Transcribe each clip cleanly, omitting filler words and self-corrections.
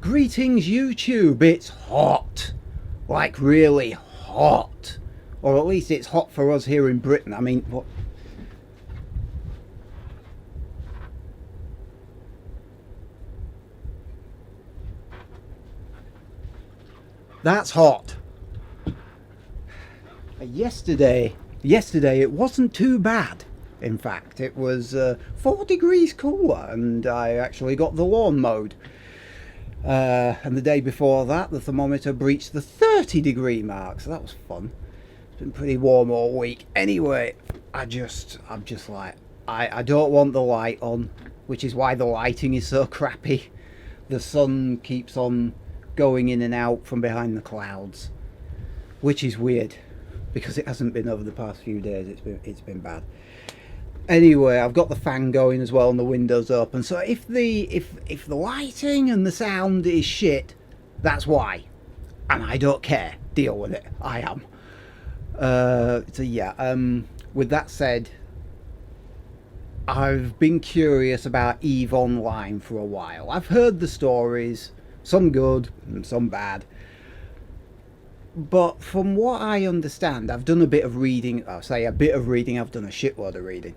Greetings YouTube, it's hot. Like really hot. Or at least it's hot for us here in Britain. I mean, what? That's hot. Yesterday it wasn't too bad. In fact, it was 4 degrees cooler and I actually got the lawn mowed. And the day before that, the thermometer breached the 30-degree mark, so that was fun. It's been pretty warm all week. Anyway, I'm just like, I don't want the light on, which is why the lighting is so crappy. The sun keeps on going in and out from behind the clouds, which is weird because it hasn't been over the past few days. It's been bad. Anyway, I've got the fan going as well and the windows open. So if the lighting and the sound is shit, that's why. And I don't care. Deal with it. I am. So yeah, with that said, I've been curious about EVE Online for a while. I've heard the stories, some good and some bad. But from what I understand, I've done a bit of reading. I'll say a bit of reading. I've done a shitload of reading.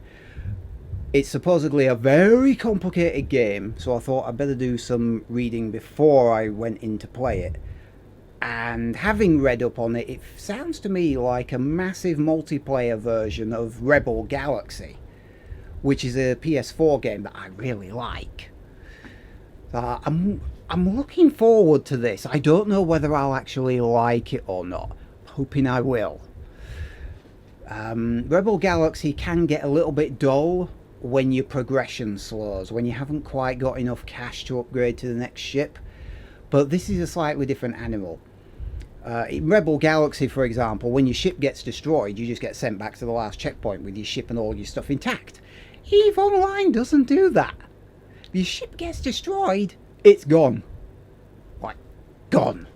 It's supposedly a very complicated game, so I thought I'd better do some reading before I went in to play it. And having read up on it, it sounds to me like a massive multiplayer version of Rebel Galaxy, which is a PS4 game that I really like. I'm looking forward to this. I don't know whether I'll actually like it or not. I'm hoping I will. Rebel Galaxy can get a little bit dull when your progression slows, when you haven't quite got enough cash to upgrade to the next ship. But this is a slightly different animal. In Rebel Galaxy, for example, when your ship gets destroyed, you just get sent back to the last checkpoint with your ship and all your stuff intact. EVE Online doesn't do that. If your ship gets destroyed, it's gone. Like, gone.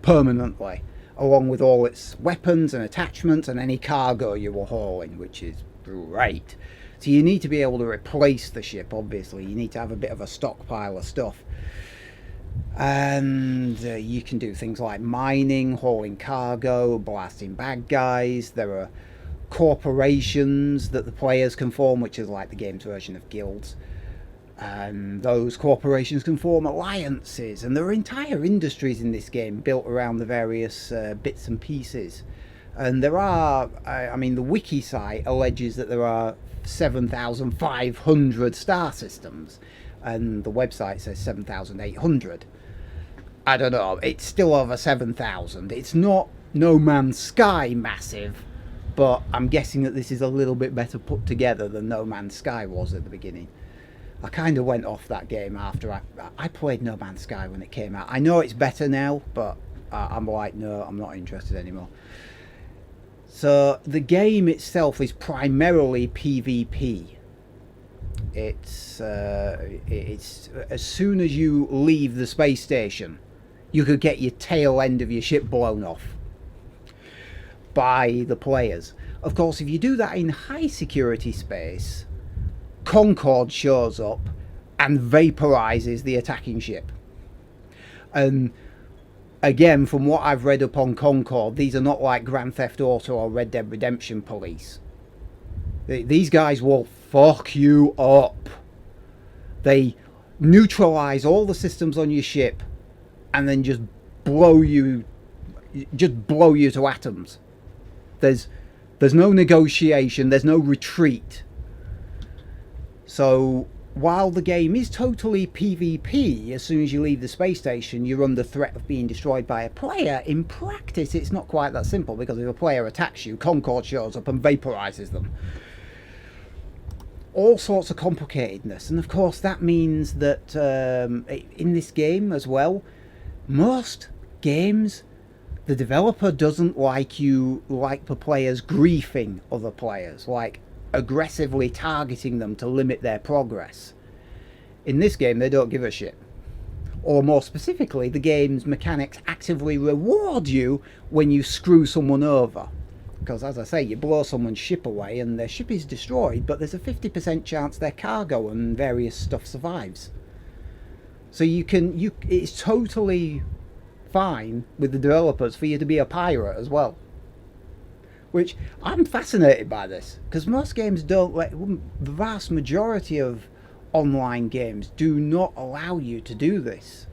Permanently. Along with all its weapons and attachments and any cargo you were hauling, which is great. So you need to be able to replace the ship, obviously. You need to have a bit of a stockpile of stuff. And you can do things like mining, hauling cargo, blasting bad guys. There are corporations that the players can form, which is like the game's version of guilds. And those corporations can form alliances. And there are entire industries in this game built around the various bits and pieces. And there are, I mean, the wiki site alleges that there are 7,500 star systems, and the website says 7,800. I don't know, it's still over 7,000. It's not No Man's Sky massive, but I'm guessing that this is a little bit better put together than No Man's Sky was at the beginning. I kind of went off that game after I played No Man's Sky when it came out. I know it's better now, but I'm like, no, I'm not interested anymore. So the game itself is primarily PvP. It's as soon as you leave the space station, you could get your tail end of your ship blown off by the players. Of course, if you do that in high security space, Concorde shows up and vaporizes the attacking ship. And again, from what I've read up on Concorde, these are not like Grand Theft Auto or Red Dead Redemption police. These guys will fuck you up. They neutralize all the systems on your ship and then just blow you to atoms. There's no negotiation, there's no retreat. So while the game is totally PvP, as soon as you leave the space station, you're under threat of being destroyed by a player. In practice, it's not quite that simple, because if a player attacks you, Concorde shows up and vaporizes them. All sorts of complicatedness, and of course that means that in this game as well, most games, the developer doesn't like the players griefing other players, like aggressively targeting them to limit their progress. In this game, they don't give a shit. Or more specifically, the game's mechanics actively reward you when you screw someone over. Because as I say, you blow someone's ship away and their ship is destroyed, but there's a 50% chance their cargo and various stuff survives. So it's totally fine with the developers for you to be a pirate as well. Which I'm fascinated by this, because most games don't let, the vast majority of online games do not allow you to do this.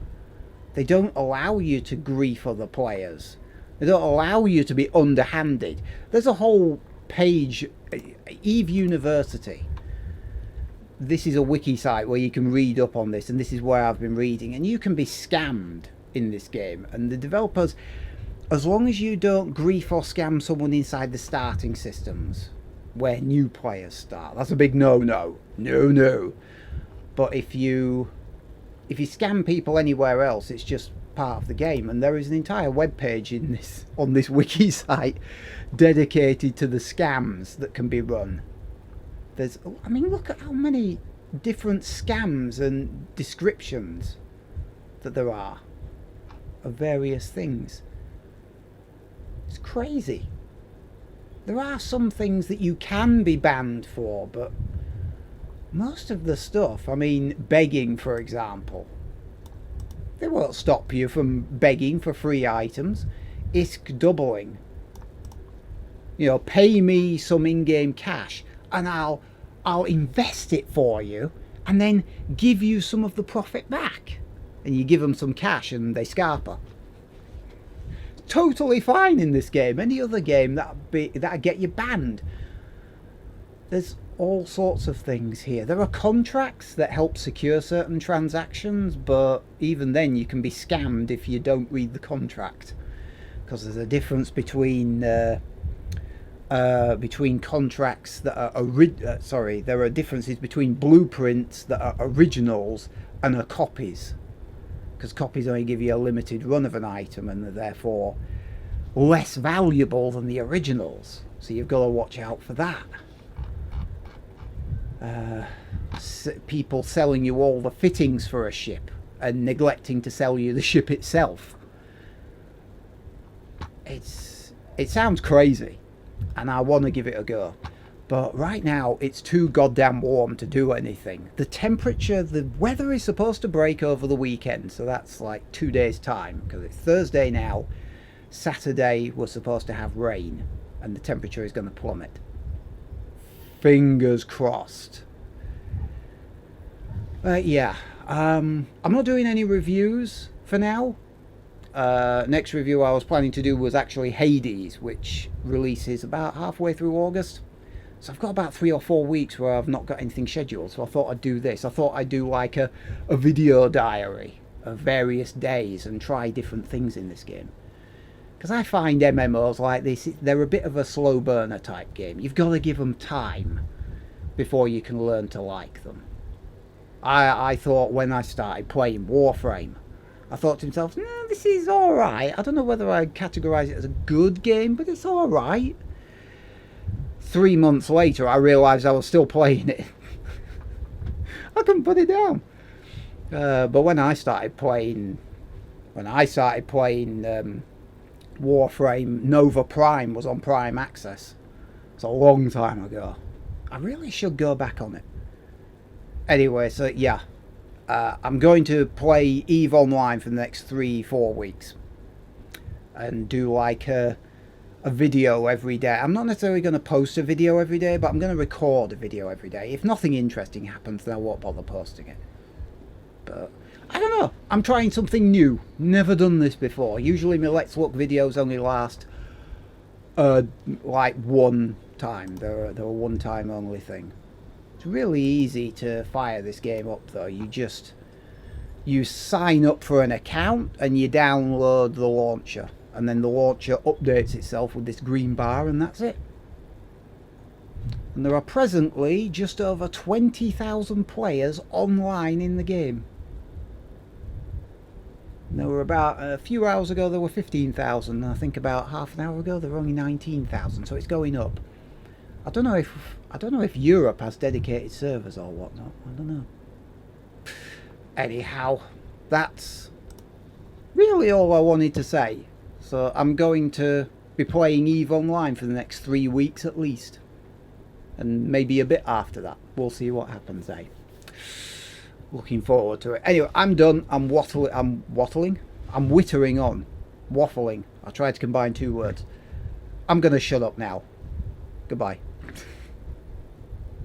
They don't allow you to grief other players. They don't allow you to be underhanded. There's a whole page, Eve University. This is a wiki site where you can read up on this, and this is where I've been reading, and you can be scammed in this game. And the developers, as long as you don't grief or scam someone inside the starting systems where new players start, that's a big no-no. No. But if you scam people anywhere else, it's just part of the game. And there is an entire web page on this wiki site dedicated to the scams that can be run. Look at how many different scams and descriptions that there are of various things. It's crazy. There are some things that you can be banned for, but most of the stuff, begging, for example, they won't stop you from begging for free items. ISK doubling. Pay me some in-game cash and I'll invest it for you and then give you some of the profit back. And you give them some cash and they scarper. Totally fine in this game. Any other game that'd get you banned. There's all sorts of things here. There are contracts that help secure certain transactions, but even then you can be scammed if you don't read the contract, because there's a difference between contracts that are there are differences between blueprints that are originals and are copies, because copies only give you a limited run of an item and are therefore less valuable than the originals, so you've got to watch out for that. People selling you all the fittings for a ship and neglecting to sell you the ship itself. It sounds crazy and I want to give it a go, but right now it's too goddamn warm to do anything. The weather is supposed to break over the weekend, so that's like 2 days time, because it's Thursday now. Saturday we're supposed to have rain and the temperature is going to plummet. Fingers crossed. I'm not doing any reviews for now. Next review I was planning to do was actually Hades, which releases about halfway through August. So I've got about 3 or 4 weeks where I've not got anything scheduled, so I thought I'd do this. I thought I'd do like a video diary of various days and try different things in this game. Because I find MMOs like this, they're a bit of a slow burner type game. You've got to give them time before you can learn to like them. I thought when I started playing Warframe, I thought to myself, this is alright. I don't know whether I'd categorise it as a good game, but it's alright. 3 months later, I realised I was still playing it. I couldn't put it down. But when I started playing Warframe, Nova Prime was on Prime Access. It's a long time ago. I really should go back on it. Anyway, so yeah, I'm going to play EVE Online for the next 3-4 weeks and do like a video every day. I'm not necessarily going to post a video every day, but I'm going to record a video every day. If nothing interesting happens, then I won't bother posting it. But I don't know, I'm trying something new. Never done this before. Usually my Let's Look videos only last like one time. They're a one-time only thing. It's really easy to fire this game up though. You sign up for an account and you download the launcher, and then the launcher updates itself with this green bar, and that's it. And there are presently just over 20,000 players online in the game. And there were about a few hours ago there were 15,000, and I think about half an hour ago there were only 19,000, so it's going up. I don't know if Europe has dedicated servers or whatnot. I don't know. Anyhow, that's really all I wanted to say. So I'm going to be playing EVE Online for the next 3 weeks at least. And maybe a bit after that. We'll see what happens, eh? looking forward to it. Anyway, I'm done. I'm waffling. I'm wittering on. Waffling. I tried to combine two words. I'm going to shut up now. Goodbye.